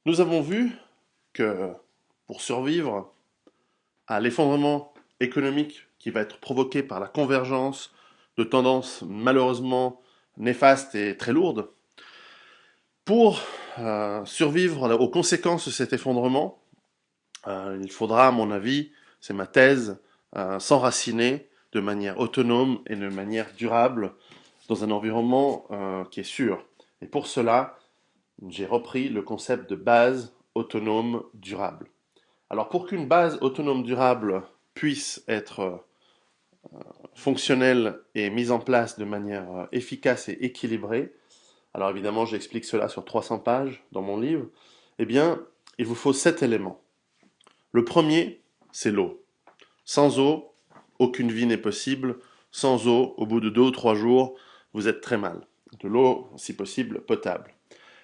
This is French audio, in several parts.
Nous avons vu que pour survivre à l'effondrement économique qui va être provoqué par la convergence de tendances malheureusement néfastes et très lourdes, pour survivre aux conséquences de cet effondrement, il faudra, à mon avis, c'est ma thèse, s'enraciner de manière autonome et de manière durable dans un environnement qui est sûr. Et pour cela, j'ai repris le concept de base autonome durable. Alors pour qu'une base autonome durable puisse être fonctionnelle et mise en place de manière efficace et équilibrée, alors évidemment j'explique cela sur 300 pages dans mon livre, eh bien il vous faut 7 éléments. Le premier, c'est l'eau. Sans eau, aucune vie n'est possible. Sans eau, au bout de 2 ou 3 jours, vous êtes très mal. De l'eau, si possible, potable.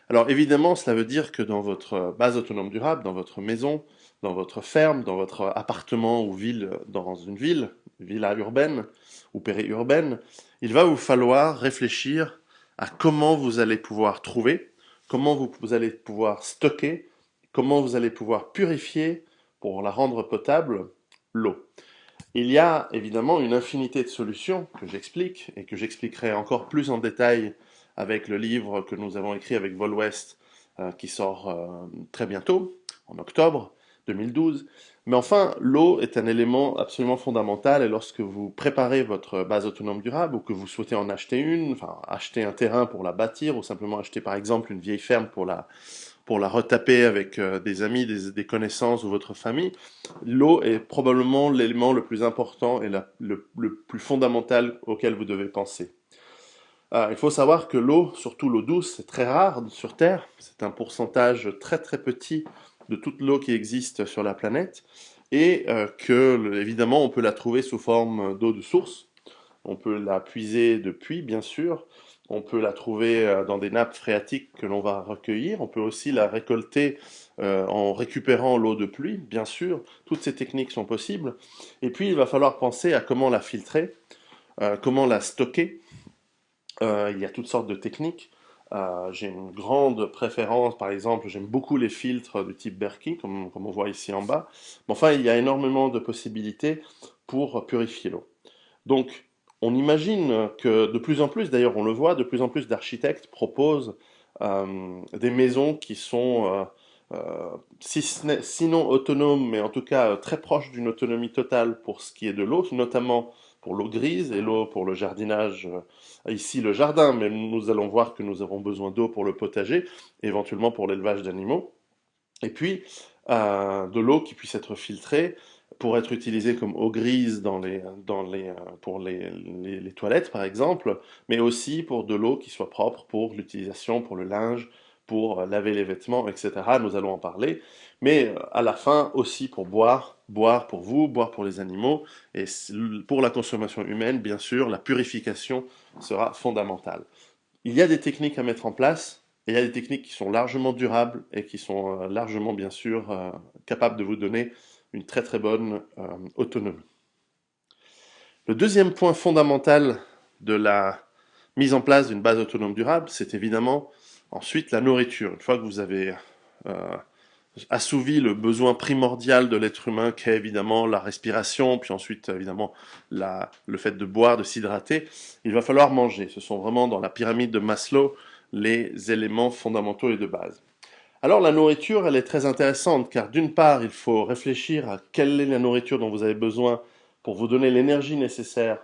Alors évidemment, cela veut dire que dans votre base autonome durable, dans votre maison, dans votre ferme, dans votre appartement ou ville, dans une ville, villa urbaine ou périurbaine, il va vous falloir réfléchir à comment vous allez pouvoir trouver, comment vous allez pouvoir stocker, comment vous allez pouvoir purifier pour la rendre potable, l'eau. Il y a évidemment une infinité de solutions que j'explique et que j'expliquerai encore plus en détail avec le livre que nous avons écrit avec Vol West qui sort très bientôt, en octobre 2012. Mais enfin, l'eau est un élément absolument fondamental et lorsque vous préparez votre base autonome durable ou que vous souhaitez en acheter une, enfin acheter un terrain pour la bâtir ou simplement acheter par exemple une vieille ferme pour la retaper avec des amis, des connaissances ou votre famille, l'eau est probablement l'élément le plus important et le plus fondamental auquel vous devez penser. Il faut savoir que l'eau, surtout l'eau douce, c'est très rare sur Terre. C'est un pourcentage très très petit de toute l'eau qui existe sur la planète. Et que, évidemment, on peut la trouver sous forme d'eau de source. On peut la puiser de puits, bien sûr. On peut la trouver dans des nappes phréatiques que l'on va recueillir. On peut aussi la récolter en récupérant l'eau de pluie, bien sûr. Toutes ces techniques sont possibles. Et puis, il va falloir penser à comment la filtrer, comment la stocker. Il y a toutes sortes de techniques. J'ai une grande préférence, par exemple, j'aime beaucoup les filtres du type Berkey, comme on voit ici en bas. Mais enfin, il y a énormément de possibilités pour purifier l'eau. Donc, on imagine que de plus en plus, d'ailleurs on le voit, de plus en plus d'architectes proposent des maisons qui sont, sinon autonomes, mais en tout cas très proches d'une autonomie totale pour ce qui est de l'eau, notamment pour l'eau grise et l'eau pour le jardinage, ici le jardin, mais nous allons voir que nous avons besoin d'eau pour le potager, éventuellement pour l'élevage d'animaux. Et puis, de l'eau qui puisse être filtrée pour être utilisée comme eau grise pour les toilettes, par exemple, mais aussi pour de l'eau qui soit propre pour l'utilisation, pour le linge, pour laver les vêtements, etc. Nous allons en parler. Mais à la fin aussi pour boire, boire pour vous, boire pour les animaux, et pour la consommation humaine, bien sûr, la purification sera fondamentale. Il y a des techniques à mettre en place, et il y a des techniques qui sont largement durables et qui sont largement, bien sûr, capables de vous donner une très très bonne autonomie. Le deuxième point fondamental de la mise en place d'une base autonome durable, c'est évidemment ensuite la nourriture. Une fois que vous avez euh, assouvi le besoin primordial de l'être humain, qui est évidemment la respiration, puis ensuite évidemment le fait de boire, de s'hydrater, il va falloir manger. Ce sont vraiment dans la pyramide de Maslow les éléments fondamentaux et de base. Alors la nourriture, elle est très intéressante, car d'une part, il faut réfléchir à quelle est la nourriture dont vous avez besoin pour vous donner l'énergie nécessaire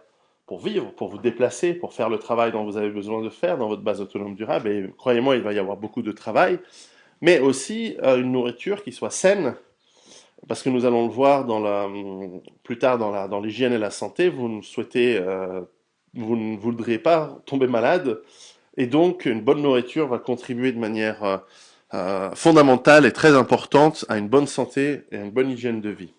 pour vivre, pour vous déplacer, pour faire le travail dont vous avez besoin de faire dans votre base autonome durable. Et croyez-moi, il va y avoir beaucoup de travail, mais aussi une nourriture qui soit saine, parce que nous allons le voir plus tard dans l'hygiène et la santé, vous ne voudriez pas tomber malade, et donc une bonne nourriture va contribuer de manière fondamentale et très importante à une bonne santé et à une bonne hygiène de vie.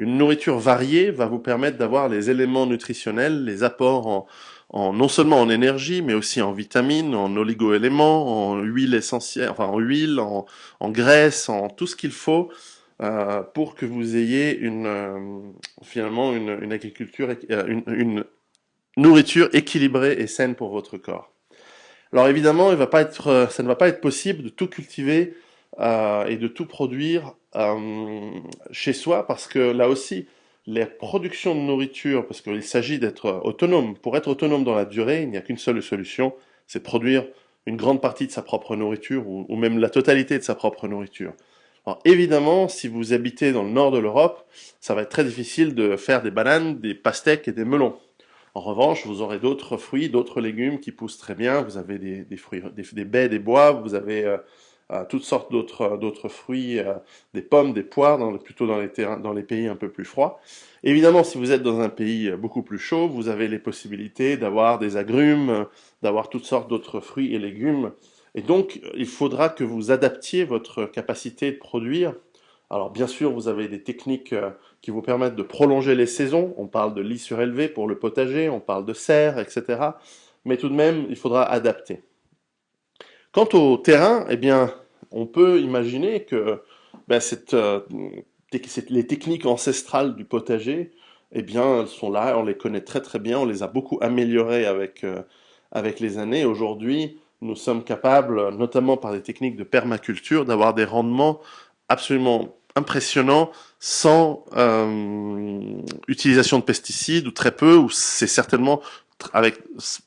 Une nourriture variée va vous permettre d'avoir les éléments nutritionnels, les apports non seulement en énergie, mais aussi en vitamines, en oligo-éléments, en huile essentielle, enfin en huile, en graisse, en tout ce qu'il faut pour que vous ayez finalement une agriculture, une nourriture équilibrée et saine pour votre corps. Alors évidemment, ça ne va pas être possible de tout cultiver et de tout produire chez soi, parce que là aussi, les productions de nourriture, parce qu'il s'agit d'être autonome. Pour être autonome dans la durée, il n'y a qu'une seule solution, c'est de produire une grande partie de sa propre nourriture, ou même la totalité de sa propre nourriture. Alors évidemment, si vous habitez dans le nord de l'Europe, ça va être très difficile de faire des bananes, des pastèques et des melons. En revanche, vous aurez d'autres fruits, d'autres légumes qui poussent très bien. Vous avez des fruits, des baies, des bois, vous avez toutes sortes d'autres fruits, des pommes, des poires, plutôt dans les terrains, dans les pays un peu plus froids. Évidemment, si vous êtes dans un pays beaucoup plus chaud, vous avez les possibilités d'avoir des agrumes, d'avoir toutes sortes d'autres fruits et légumes. Et donc, il faudra que vous adaptiez votre capacité de produire. Alors, bien sûr, vous avez des techniques qui vous permettent de prolonger les saisons. On parle de lit surélevé pour le potager, on parle de serre, etc. Mais tout de même, il faudra adapter. Quant au terrain, eh bien, on peut imaginer que ben, les techniques ancestrales du potager, eh bien, elles sont là, on les connaît très très bien, on les a beaucoup améliorées avec les années. Aujourd'hui, nous sommes capables, notamment par des techniques de permaculture, d'avoir des rendements absolument impressionnants sans utilisation de pesticides ou très peu, ou c'est certainement avec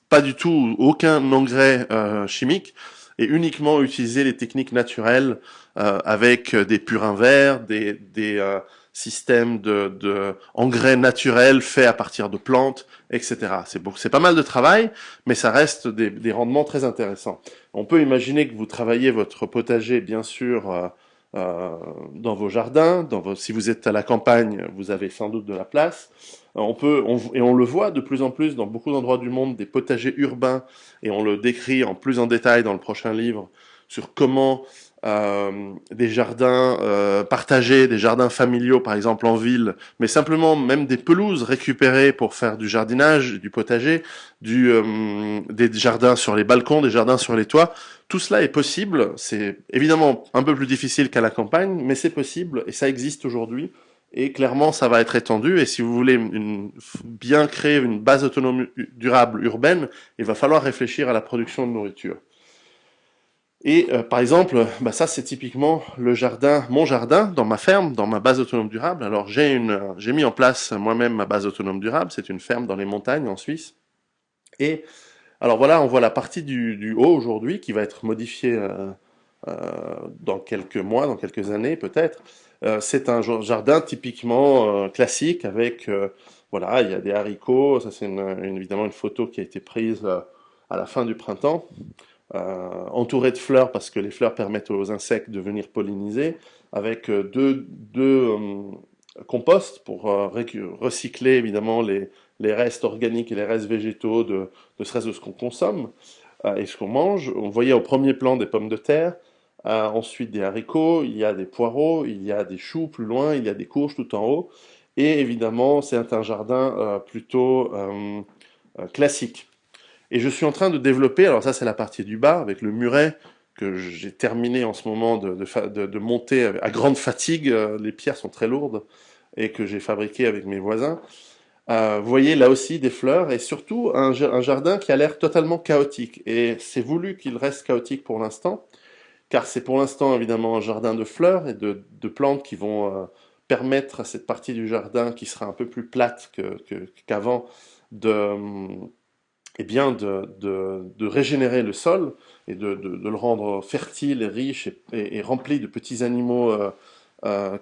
pas du tout aucun engrais chimique et uniquement utiliser les techniques naturelles avec des purins verts, des systèmes de engrais naturels faits à partir de plantes, etc. C'est pas mal de travail, mais ça reste des rendements très intéressants. On peut imaginer que vous travaillez votre potager, bien sûr, dans vos jardins, si vous êtes à la campagne, vous avez sans doute de la place. Et on le voit de plus en plus dans beaucoup d'endroits du monde, des potagers urbains, et on le décrit en plus en détail dans le prochain livre, sur comment des jardins partagés, des jardins familiaux par exemple en ville, mais simplement même des pelouses récupérées pour faire du jardinage, du potager, des jardins sur les balcons, des jardins sur les toits. Tout cela est possible, c'est évidemment un peu plus difficile qu'à la campagne, mais c'est possible et ça existe aujourd'hui. Et clairement, ça va être étendu. Et si vous voulez bien créer une base autonome durable urbaine, il va falloir réfléchir à la production de nourriture. Et par exemple, bah ça c'est typiquement le jardin, mon jardin dans ma ferme, dans ma base autonome durable. Alors j'ai mis en place moi-même ma base autonome durable. C'est une ferme dans les montagnes en Suisse. Et alors voilà, on voit la partie du haut aujourd'hui qui va être modifiée dans quelques mois, dans quelques années peut-être. C'est un jardin typiquement classique avec voilà, il y a des haricots. Ça c'est évidemment une photo qui a été prise à la fin du printemps entouré de fleurs parce que les fleurs permettent aux insectes de venir polliniser, avec deux composts pour recycler évidemment les restes organiques et les restes végétaux de serait-ce de ce qu'on consomme et ce qu'on mange. On voyait au premier plan des pommes de terre, ensuite des haricots, il y a des poireaux, il y a des choux plus loin, il y a des courges tout en haut, et évidemment c'est un jardin plutôt classique. Et je suis en train de développer, alors ça c'est la partie du bas, avec le muret que j'ai terminé en ce moment de monter à grande fatigue, les pierres sont très lourdes, et que j'ai fabriqué avec mes voisins. Vous voyez là aussi des fleurs, et surtout un jardin qui a l'air totalement chaotique. Et c'est voulu qu'il reste chaotique pour l'instant, car c'est pour l'instant évidemment un jardin de fleurs et de plantes qui vont permettre à cette partie du jardin qui sera un peu plus plate qu'avant de eh bien de régénérer le sol et de le rendre fertile et riche et rempli de petits animaux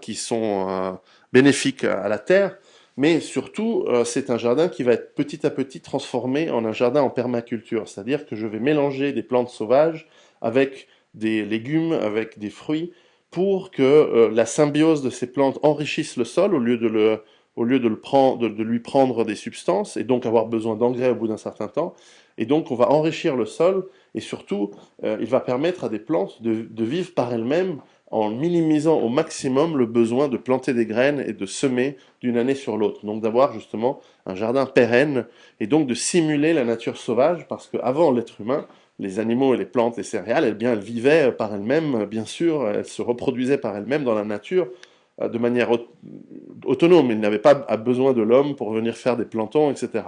qui sont bénéfiques à la terre. Mais surtout, c'est un jardin qui va être petit à petit transformé en un jardin en permaculture. C'est-à-dire que je vais mélanger des plantes sauvages avec des légumes, avec des fruits, pour que la symbiose de ces plantes enrichisse le sol au lieu de lui prendre des substances et donc avoir besoin d'engrais au bout d'un certain temps. Et donc on va enrichir le sol et surtout il va permettre à des plantes de vivre par elles-mêmes en minimisant au maximum le besoin de planter des graines et de semer d'une année sur l'autre. Donc d'avoir justement un jardin pérenne et donc de simuler la nature sauvage parce qu'avant l'être humain, les animaux et les plantes, les céréales, elles vivaient par elles-mêmes, bien sûr, elles se reproduisaient par elles-mêmes dans la nature de manière autonome. Ils n'avaient pas besoin de l'homme pour venir faire des plantons, etc.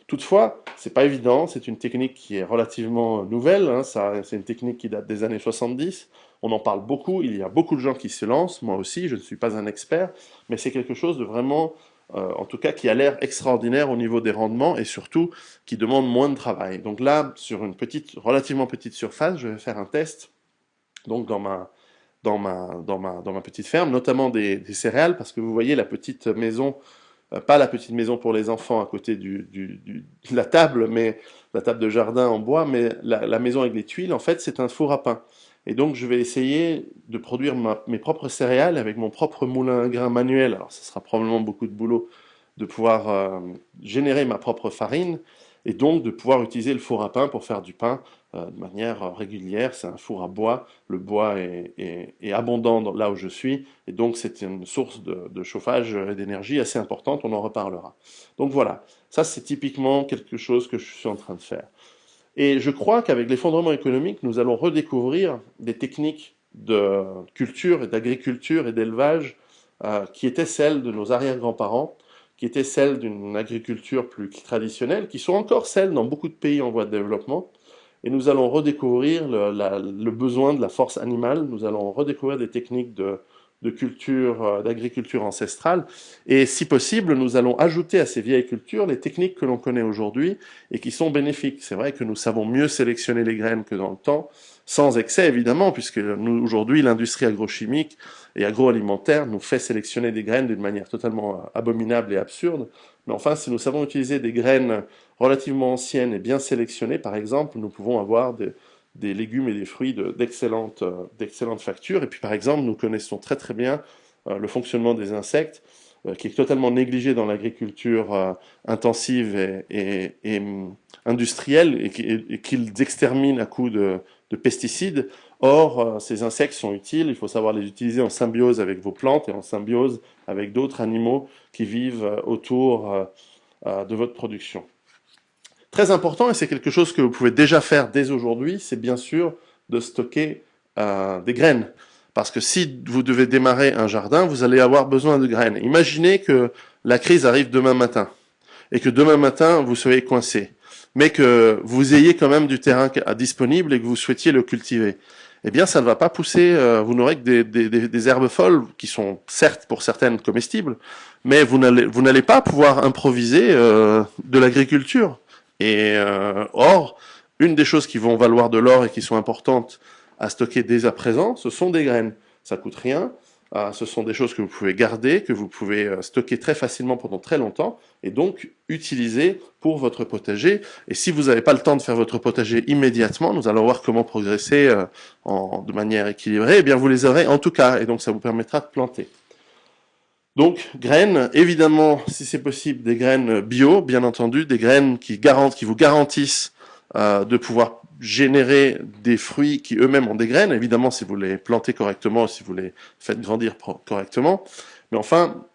Toutefois, c'est pas évident, c'est une technique qui est relativement nouvelle, hein, c'est une technique qui date des années 70, on en parle beaucoup, il y a beaucoup de gens qui se lancent, moi aussi, je ne suis pas un expert, mais c'est quelque chose de vraiment, en tout cas, qui a l'air extraordinaire au niveau des rendements et surtout qui demande moins de travail. Donc là, sur une relativement petite surface, je vais faire un test, donc dans ma petite ferme, notamment des céréales, parce que vous voyez la petite maison, pas la petite maison pour les enfants à côté de la table, mais la table de jardin en bois, mais la maison avec des tuiles, en fait, c'est un four à pain. Et donc, je vais essayer de produire mes propres céréales avec mon propre moulin à grains manuel. Alors, ce sera probablement beaucoup de boulot de pouvoir générer ma propre farine et donc de pouvoir utiliser le four à pain pour faire du pain de manière régulière. C'est un four à bois, le bois est abondant là où je suis, et donc c'est une source de chauffage et d'énergie assez importante, on en reparlera. Donc voilà, ça c'est typiquement quelque chose que je suis en train de faire. Et je crois qu'avec l'effondrement économique, nous allons redécouvrir des techniques de culture et d'agriculture et d'élevage qui étaient celles de nos arrière-grands-parents, qui étaient celles d'une agriculture plus traditionnelle, qui sont encore celles dans beaucoup de pays en voie de développement. Et nous allons redécouvrir le besoin de la force animale, nous allons redécouvrir des techniques de culture, d'agriculture ancestrale, et si possible, nous allons ajouter à ces vieilles cultures les techniques que l'on connaît aujourd'hui et qui sont bénéfiques. C'est vrai que nous savons mieux sélectionner les graines que dans le temps, sans excès évidemment, puisque nous, aujourd'hui, l'industrie agrochimique et agroalimentaire nous fait sélectionner des graines d'une manière totalement abominable et absurde. Mais enfin, si nous savons utiliser des graines relativement anciennes et bien sélectionnées, par exemple, nous pouvons avoir des légumes et des fruits d'excellente facture. Et puis, par exemple, nous connaissons très très bien le fonctionnement des insectes, qui est totalement négligé dans l'agriculture intensive et industrielle, et qu'ils exterminent à coups de pesticides. Or, ces insectes sont utiles, il faut savoir les utiliser en symbiose avec vos plantes et en symbiose avec d'autres animaux qui vivent autour de votre production. Très important, et c'est quelque chose que vous pouvez déjà faire dès aujourd'hui, c'est bien sûr de stocker des graines. Parce que si vous devez démarrer un jardin, vous allez avoir besoin de graines. Imaginez que la crise arrive demain matin, et que demain matin, vous soyez coincé, mais que vous ayez quand même du terrain disponible et que vous souhaitiez le cultiver. Eh bien, ça ne va pas pousser, vous n'aurez que des herbes folles, qui sont certes pour certaines comestibles, mais vous n'allez pas pouvoir improviser de l'agriculture. Et or, une des choses qui vont valoir de l'or et qui sont importantes à stocker dès à présent, ce sont des graines. Ça coûte rien, ce sont des choses que vous pouvez garder, que vous pouvez stocker très facilement pendant très longtemps, et donc utiliser pour votre potager. Et si vous n'avez pas le temps de faire votre potager immédiatement, nous allons voir comment progresser de manière équilibrée, eh bien vous les aurez en tout cas, et donc ça vous permettra de planter. Donc, graines, évidemment, si c'est possible, des graines bio, bien entendu, des graines qui vous garantissent de pouvoir générer des fruits qui eux-mêmes ont des graines, évidemment, si vous les plantez correctement, si vous les faites grandir correctement, mais enfin,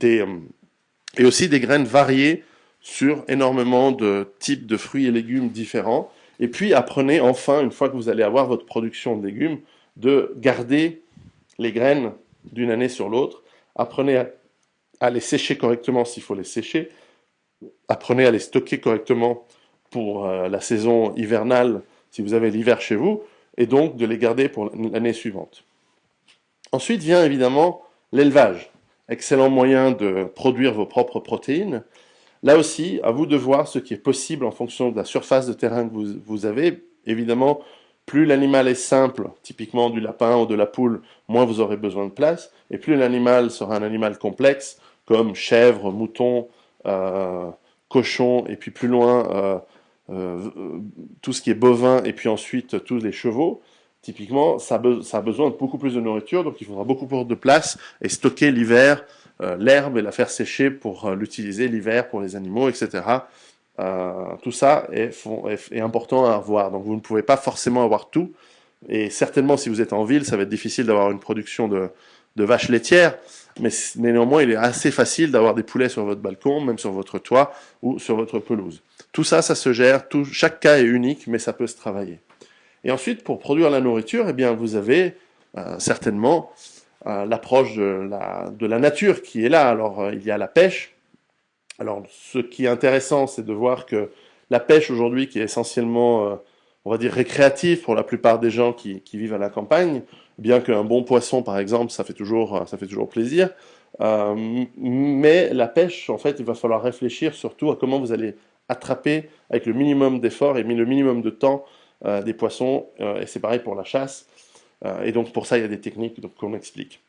et aussi des graines variées sur énormément de types de fruits et légumes différents. Et puis, apprenez enfin, une fois que vous allez avoir votre production de légumes, de garder les graines d'une année sur l'autre. Apprenez à les sécher correctement s'il faut les sécher. Apprenez à les stocker correctement pour la saison hivernale si vous avez l'hiver chez vous, et donc de les garder pour l'année suivante. Ensuite vient évidemment l'élevage. Excellent moyen de produire vos propres protéines. Là aussi, à vous de voir ce qui est possible en fonction de la surface de terrain que vous avez. Évidemment, plus l'animal est simple, typiquement du lapin ou de la poule, moins vous aurez besoin de place. Et plus l'animal sera un animal complexe, comme chèvre, mouton, cochon, et puis plus loin, tout ce qui est bovin, et puis ensuite tous les chevaux. Typiquement, ça a besoin de beaucoup plus de nourriture, donc il faudra beaucoup plus de place, et stocker l'hiver l'herbe et la faire sécher pour l'utiliser l'hiver pour les animaux, etc. Tout ça est important à avoir. Donc vous ne pouvez pas forcément avoir tout. Et certainement, si vous êtes en ville, ça va être difficile d'avoir une production de vaches laitières. Mais néanmoins, il est assez facile d'avoir des poulets sur votre balcon, même sur votre toit ou sur votre pelouse. Tout ça, ça se gère. Chaque cas est unique, mais ça peut se travailler. Et ensuite, pour produire la nourriture, eh bien, vous avez certainement l'approche de la nature qui est là. Alors, il y a la pêche, Alors, ce qui est intéressant, c'est de voir que la pêche aujourd'hui, qui est essentiellement, on va dire, récréative pour la plupart des gens qui vivent à la campagne, bien qu'un bon poisson, par exemple, ça fait toujours plaisir. Mais la pêche, en fait, il va falloir réfléchir surtout à comment vous allez attraper avec le minimum d'efforts et le minimum de temps des poissons. Et c'est pareil pour la chasse. Et donc, pour ça, il y a des techniques qu'on explique.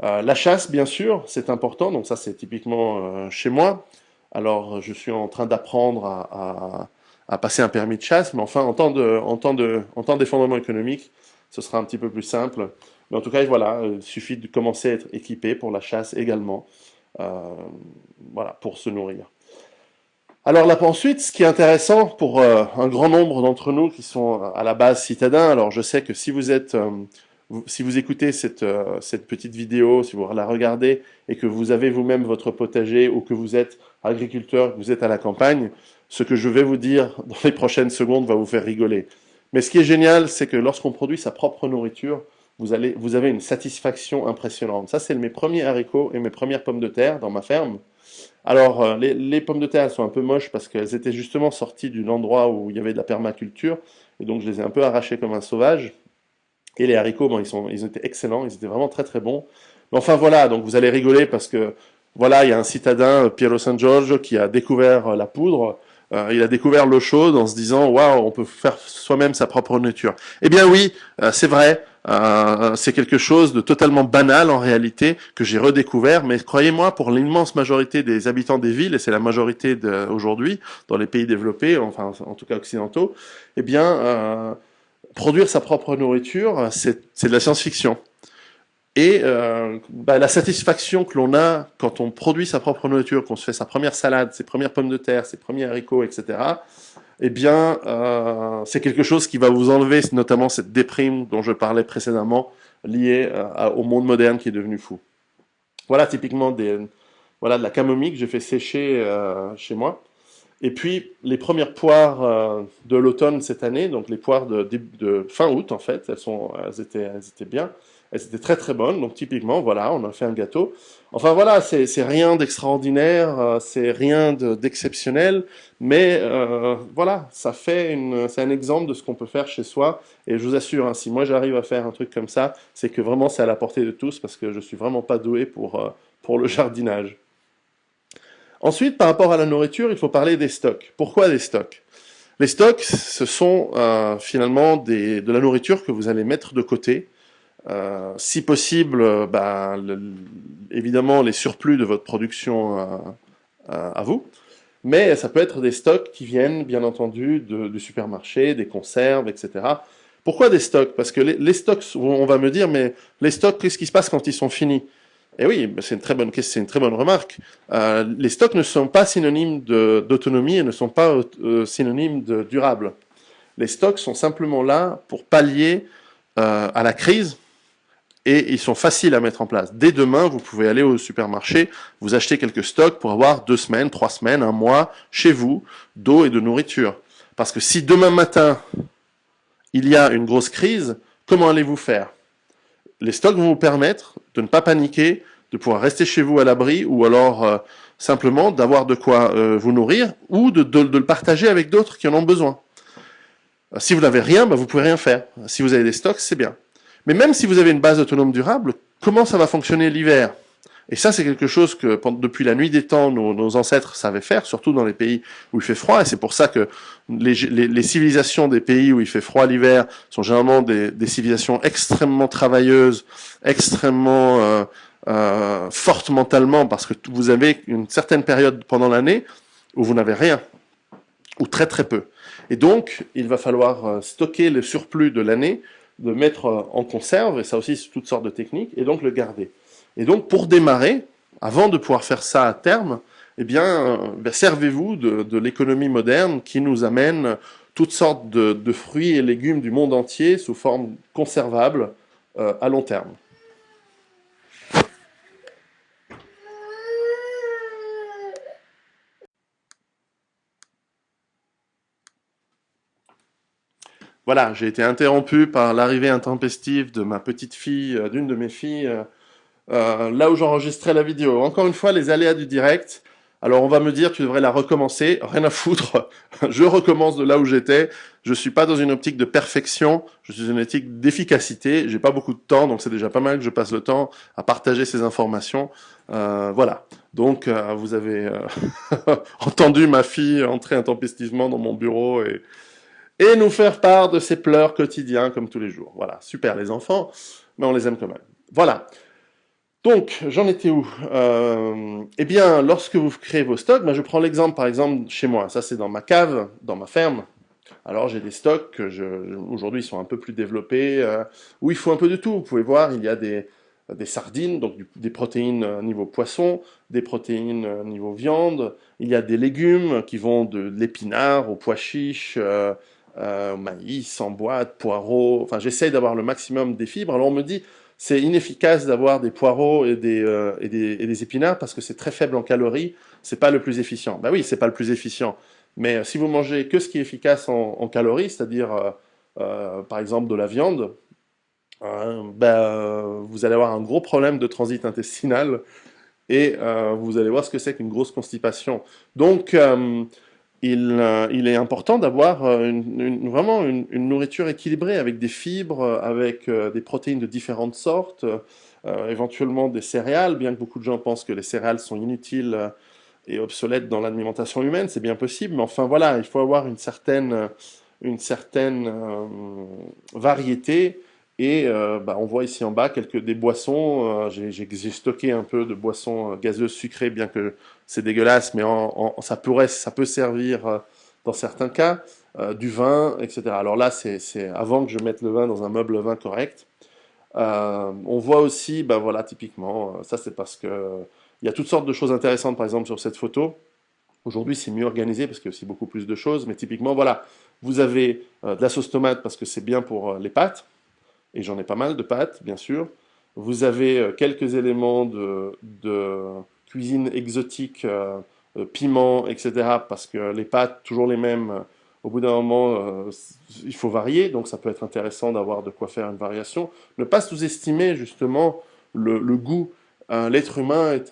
La chasse, bien sûr, c'est important. Donc ça, c'est typiquement chez moi. Alors, je suis en train d'apprendre à passer un permis de chasse, mais enfin, en temps d'effondrement économique, ce sera un petit peu plus simple. Mais en tout cas, voilà, il suffit de commencer à être équipé pour la chasse également, euh, voilà, pour se nourrir. Alors là, ensuite, ce qui est intéressant pour un grand nombre d'entre nous qui sont à la base citadins, alors je sais que si vous êtes, si vous écoutez cette petite vidéo, si vous la regardez et que vous avez vous-même votre potager ou que vous êtes agriculteur, que vous êtes à la campagne, ce que je vais vous dire dans les prochaines secondes va vous faire rigoler. Mais ce qui est génial, c'est que lorsqu'on produit sa propre nourriture, vous avez une satisfaction impressionnante. Ça, c'est mes premiers haricots et mes premières pommes de terre dans ma ferme. Alors, les pommes de terre, elles sont un peu moches parce qu'elles étaient justement sorties d'un endroit où il y avait de la permaculture, et donc je les ai un peu arrachées comme un sauvage. Et les haricots, bon, ils étaient excellents, ils étaient vraiment très très bons. Mais enfin voilà, donc vous allez rigoler parce que voilà, il y a un citadin, Piero San Giorgio, qui a découvert la poudre. Il a découvert l'eau chaude en se disant, waouh, on peut faire soi-même sa propre nourriture. Eh bien oui, c'est vrai. C'est quelque chose de totalement banal en réalité que j'ai redécouvert, mais croyez-moi, pour l'immense majorité des habitants des villes, et c'est la majorité aujourd'hui dans les pays développés, enfin en tout cas occidentaux, eh bien produire sa propre nourriture, c'est de la science-fiction. Et la satisfaction que l'on a quand on produit sa propre nourriture, qu'on se fait sa première salade, ses premières pommes de terre, ses premiers haricots, etc., eh bien, c'est quelque chose qui va vous enlever notamment cette déprime dont je parlais précédemment, liée au monde moderne qui est devenu fou. Voilà typiquement voilà, de la camomille que j'ai fait sécher chez moi. Et puis, les premières poires de l'automne cette année, donc les poires de fin août en fait, elles étaient bien, elles étaient très très bonnes. Donc typiquement, voilà, on a fait un gâteau. Enfin voilà, c'est rien d'extraordinaire, c'est rien d'exceptionnel, mais voilà, c'est un exemple de ce qu'on peut faire chez soi. Et je vous assure, hein, si moi j'arrive à faire un truc comme ça, c'est que vraiment c'est à la portée de tous, parce que je suis vraiment pas doué pour le jardinage. Ensuite, par rapport à la nourriture, il faut parler des stocks. Pourquoi des stocks? Les stocks, ce sont finalement de la nourriture que vous allez mettre de côté. Si possible, évidemment, les surplus de votre production à vous. Mais ça peut être des stocks qui viennent, bien entendu, du supermarché, des conserves, etc. Pourquoi des stocks? Parce que les stocks, on va me dire, mais les stocks, qu'est-ce qui se passe quand ils sont finis? Eh oui, c'est une très bonne question, c'est une très bonne remarque. Les stocks ne sont pas synonymes d'autonomie et ne sont pas synonymes de durable. Les stocks sont simplement là pour pallier à la crise et ils sont faciles à mettre en place. Dès demain, vous pouvez aller au supermarché, vous acheter quelques stocks pour avoir 2 semaines, 3 semaines, un mois chez vous d'eau et de nourriture. Parce que si demain matin il y a une grosse crise, comment allez-vous faire? Les stocks vont vous permettre de ne pas paniquer, de pouvoir rester chez vous à l'abri, ou alors simplement d'avoir de quoi vous nourrir, ou de le partager avec d'autres qui en ont besoin. Si vous n'avez rien, vous ne pouvez rien faire. Si vous avez des stocks, c'est bien. Mais même si vous avez une base autonome durable, comment ça va fonctionner l'hiver? Et ça, c'est quelque chose que depuis la nuit des temps, nos ancêtres savaient faire, surtout dans les pays où il fait froid. Et c'est pour ça que les civilisations des pays où il fait froid l'hiver sont généralement des civilisations extrêmement travailleuses, extrêmement fortes mentalement, parce que vous avez une certaine période pendant l'année où vous n'avez rien, ou très très peu. Et donc, il va falloir stocker le surplus de l'année, de mettre en conserve, et ça aussi c'est toutes sortes de techniques, et donc le garder. Et donc, pour démarrer, avant de pouvoir faire ça à terme, eh bien, servez-vous de l'économie moderne qui nous amène toutes sortes de fruits et légumes du monde entier sous forme conservable à long terme. Voilà, j'ai été interrompu par l'arrivée intempestive de ma petite fille, d'une de mes filles, là où j'enregistrais la vidéo. Encore une fois, les aléas du direct. Alors on va me dire, tu devrais la recommencer, rien à foutre, je recommence de là où j'étais, je suis pas dans une optique de perfection, je suis dans une optique d'efficacité, j'ai pas beaucoup de temps, donc c'est déjà pas mal que je passe le temps à partager ces informations. Voilà, donc vous avez entendu ma fille entrer intempestivement dans mon bureau et nous faire part de ses pleurs quotidiens comme tous les jours. Voilà, super les enfants, mais on les aime quand même. Voilà. Donc, j'en étais où? Eh bien, lorsque vous créez vos stocks, ben, je prends l'exemple, par exemple, chez moi. Ça, c'est dans ma cave, dans ma ferme. Alors, j'ai des stocks que aujourd'hui, ils sont un peu plus développés, où il faut un peu de tout. Vous pouvez voir, il y a des sardines, donc des protéines niveau poisson, des protéines niveau viande. Il y a des légumes qui vont de l'épinard au pois chiche, au maïs en boîte, poireaux. Enfin, j'essaye d'avoir le maximum des fibres. Alors, on me dit, c'est inefficace d'avoir des poireaux et des épinards parce que c'est très faible en calories. C'est pas le plus efficient. Ben oui, c'est pas le plus efficient. Mais si vous mangez que ce qui est efficace en calories, c'est-à-dire par exemple de la viande, vous allez avoir un gros problème de transit intestinal et vous allez voir ce que c'est qu'une grosse constipation. Donc, il est important d'avoir vraiment une nourriture équilibrée avec des fibres, avec des protéines de différentes sortes, éventuellement des céréales, bien que beaucoup de gens pensent que les céréales sont inutiles et obsolètes dans l'alimentation humaine, c'est bien possible, mais enfin voilà, il faut avoir une certaine variété. Et on voit ici en bas des boissons. J'ai stocké un peu de boissons gazeuses sucrées, bien que c'est dégueulasse, mais ça peut servir dans certains cas, du vin, etc. Alors là, c'est avant que je mette le vin dans un meuble vin correct. On voit aussi, ben voilà, typiquement, ça c'est parce que il y a toutes sortes de choses intéressantes, par exemple, sur cette photo. Aujourd'hui, c'est mieux organisé parce qu'il y a aussi beaucoup plus de choses, mais typiquement, voilà, vous avez de la sauce tomate parce que c'est bien pour les pâtes, et j'en ai pas mal de pâtes, bien sûr. Vous avez quelques éléments de cuisine exotique, piment, etc. Parce que les pâtes, toujours les mêmes, au bout d'un moment, il faut varier, donc ça peut être intéressant d'avoir de quoi faire une variation. Ne pas sous-estimer justement le goût. L'être humain est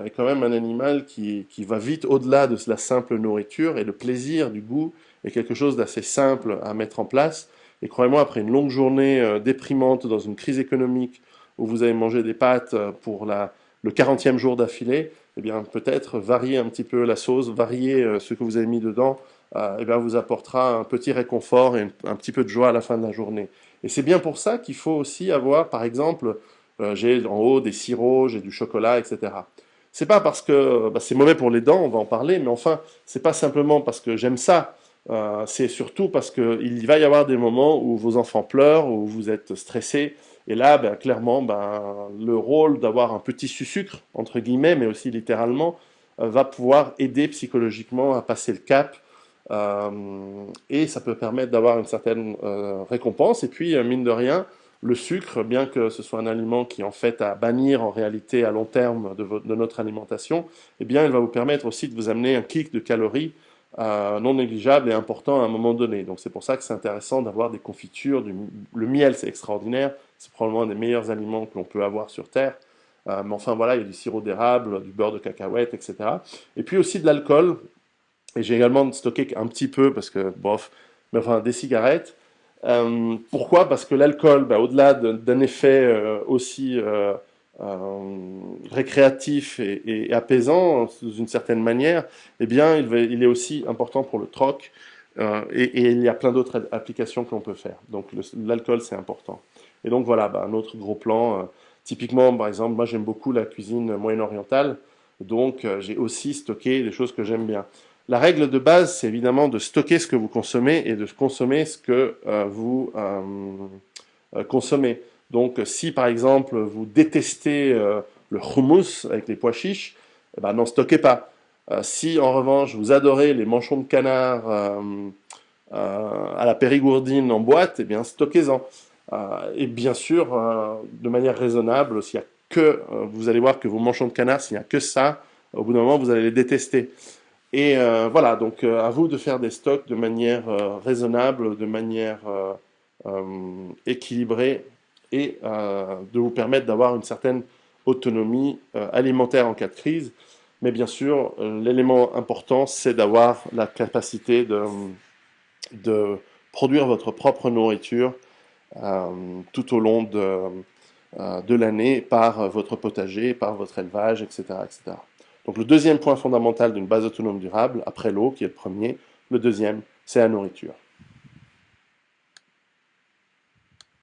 quand même un animal qui va vite au-delà de la simple nourriture, et le plaisir du goût est quelque chose d'assez simple à mettre en place. Et croyez-moi, après une longue journée déprimante dans une crise économique où vous avez mangé des pâtes pour le 40e jour d'affilée, eh bien peut-être varier un petit peu la sauce, varier ce que vous avez mis dedans, eh bien vous apportera un petit réconfort et un petit peu de joie à la fin de la journée. Et c'est bien pour ça qu'il faut aussi avoir, par exemple, j'ai en haut des sirops, j'ai du chocolat, etc. C'est pas parce que c'est mauvais pour les dents, on va en parler, mais enfin, c'est pas simplement parce que j'aime ça. C'est surtout parce qu'il va y avoir des moments où vos enfants pleurent, où vous êtes stressé, et là, clairement, le rôle d'avoir un petit sucre, entre guillemets, mais aussi littéralement, va pouvoir aider psychologiquement à passer le cap, et ça peut permettre d'avoir une certaine récompense. Et puis, mine de rien, le sucre, bien que ce soit un aliment qui est en fait à bannir en réalité à long terme de notre alimentation, eh bien, il va vous permettre aussi de vous amener un kick de calories non négligeable et important à un moment donné. Donc c'est pour ça que c'est intéressant d'avoir des confitures. Le miel, c'est extraordinaire. C'est probablement un des meilleurs aliments que l'on peut avoir sur Terre. Mais enfin voilà, il y a du sirop d'érable, du beurre de cacahuète, etc. Et puis aussi de l'alcool. Et j'ai également stocké un petit peu, parce que, bof, mais enfin, des cigarettes. Pourquoi? Parce que l'alcool, au-delà d'un effet aussi récréatif et apaisant, d'une certaine manière, eh bien, il est aussi important pour le troc. Et il y a plein d'autres applications que l'on peut faire. Donc l'alcool, c'est important. Et donc voilà, un autre gros plan. Typiquement, par exemple, moi j'aime beaucoup la cuisine moyen-orientale. Donc j'ai aussi stocké des choses que j'aime bien. La règle de base, c'est évidemment de stocker ce que vous consommez et de consommer ce que vous consommez. Donc, si par exemple vous détestez le hummus avec les pois chiches, eh ben, n'en stockez pas. Si en revanche vous adorez les manchons de canard à la périgourdine en boîte, eh bien stockez-en. Et bien sûr, de manière raisonnable, s'il y a que, vous allez voir que vos manchons de canard, s'il n'y a que ça, au bout d'un moment, vous allez les détester. Et voilà, donc à vous de faire des stocks de manière raisonnable, de manière équilibrée, et de vous permettre d'avoir une certaine autonomie alimentaire en cas de crise. Mais bien sûr, l'élément important, c'est d'avoir la capacité de produire votre propre nourriture tout au long de l'année par votre potager, par votre élevage, etc., etc. Donc le deuxième point fondamental d'une base autonome durable, après l'eau, qui est le premier, le deuxième, c'est la nourriture.